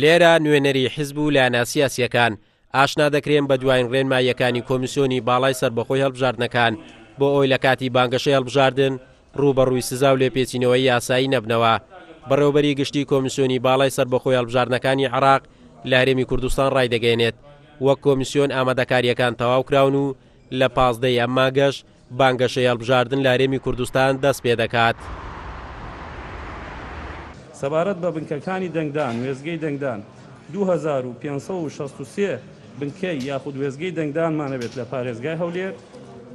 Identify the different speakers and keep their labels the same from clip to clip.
Speaker 1: لێرە نوێنەری حیزب و لایەنە سیاسیەکان ئاشنا دەکرێن بە دوایین ڕێنماییەکانی کۆمیسیۆنی باڵای سەربەخۆی هەڵبژاردنەکان بۆ ئەوی لە کاتی بانگەشەی هەڵبژاردن ڕوبەڕووی سزا و لێپێچینەوەی یاسایی نەبنەوە. بەڕێوەبەری گشتی کۆمیسیۆنی باڵای سەربەخۆی هەڵبژاردنەکانی عێراق لە هەرێمی کوردستان ڕایدەگەێنێت وەک کۆمیسیۆن ئامادەکاریەکان تەواو کراون و لە 15 ئەم مانگەش بانگەشەی هەڵبژاردن لە هەرێمی کوردستان دەست پێ دەکات.
Speaker 2: سەبارەت بە بنکەکانی دەنگدان وێزگەی دەنگدان 2563 بنکەی یاخود وێزگەی دەنگدانمانەبێت لە پارێزگای هەولێر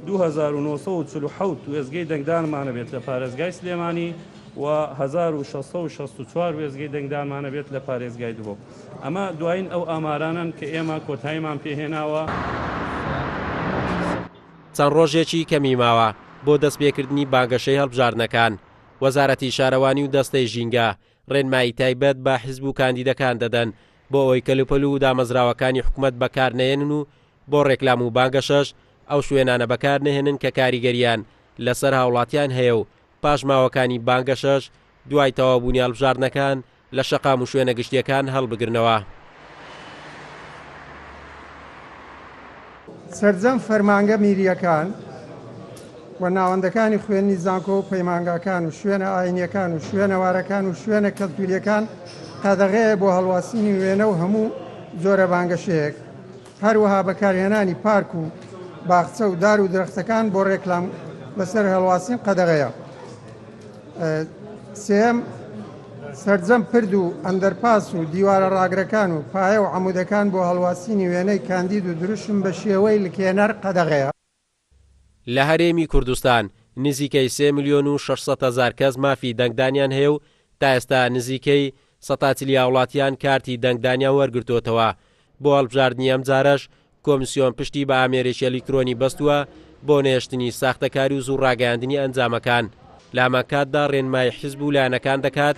Speaker 2: 2947 وێزگەی دەنگدانمانەبێت لە پارێزگای سلێمانی و 1664 وێزگەی دەنگدانمانەبێت لە پارێزگای دووەم. ئەمە دوایین ئەو ئامارانن کە ئێمە کۆتاییمان پێهێناوە.
Speaker 1: چەند ڕۆژێکی کەمی ماوە بۆ دەستپێکردنی بانگەشەی هەڵبژاردنەکان وەزارەتی شارەوانی و دەستەی ژینگە ڕێنمایی تایبەت بە حیزب و کاندیدەکان دەدەن بۆ ئەوی کەلوپەل و دامەزراوەکانی حکوومەت بەکار نەهێنن و بۆ ڕێکلام و بانگەشەش ئەو شوێنانە بەکار نەهێنن کە کاریگەریان لەسەر هاوڵاتیان هەیە و پاش ماوەکانی بانگەشەش دوای تەوابوونی هەڵبژاردنەکان لە شەقام و شوێنە گشتیەکان هەڵبگرنەوە.
Speaker 3: سەرجەم فەرمانگە میریەکان و ناوەندەکانی خوێنی زانکۆ و پەیمانگاکان و شوێنە ئاینیەکان و شوێنەوارەکان و شوێنە کەلتوریەکان قەدەغەیە بۆ هەڵواسینی وێنە و هەموو جۆرە بانگەشەیەک، هەروەها بەکارهێنانی پارک و باخچە و دار و درەختەکان بۆ ڕێکلام لەسەر هەڵواسین قەدەغەیە. سێم سەرجەم پرد و ئەندەرپاس و دیوارە ڕاگرەکان و پایە و عەمودەکان بۆ هەڵواسینی وێنەی کاندید و دروشم بە شێوەی لکێنەر قەدەغەیە.
Speaker 1: لە هەرێمی کوردستان نزیکەی 3,600,000 کەس مافی دەنگدانیان هەیە و تا ئێستا نزیکەی 140 وڵاتیان کارتی دەنگدانیان وەرگرتوتەوە. بۆ هەڵبژاردننی ئەم جارەش کۆمیسیۆن پشتی بە ئامێرێکی ئەلیکترۆنی بەستووە بۆ نێشتنی ساختەکاری و زوو ڕاگەیاندنی ئەنجامەکان. لە ئەمە کاتدا ڕێنمای حیزب و لایەنەکان دەکات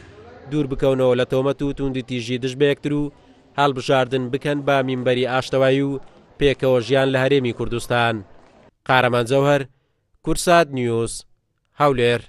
Speaker 1: دوور بکەونەوە لە تۆمەت و توندتیژی دژ بە یەکتر و هەڵبژاردن بکەن بە مینبەری ئاشتەوایی و پێکەوە ژیان لە هەرێمی کوردستان. قارەمان جەوهەر، کورسات نیوز، هەولێر.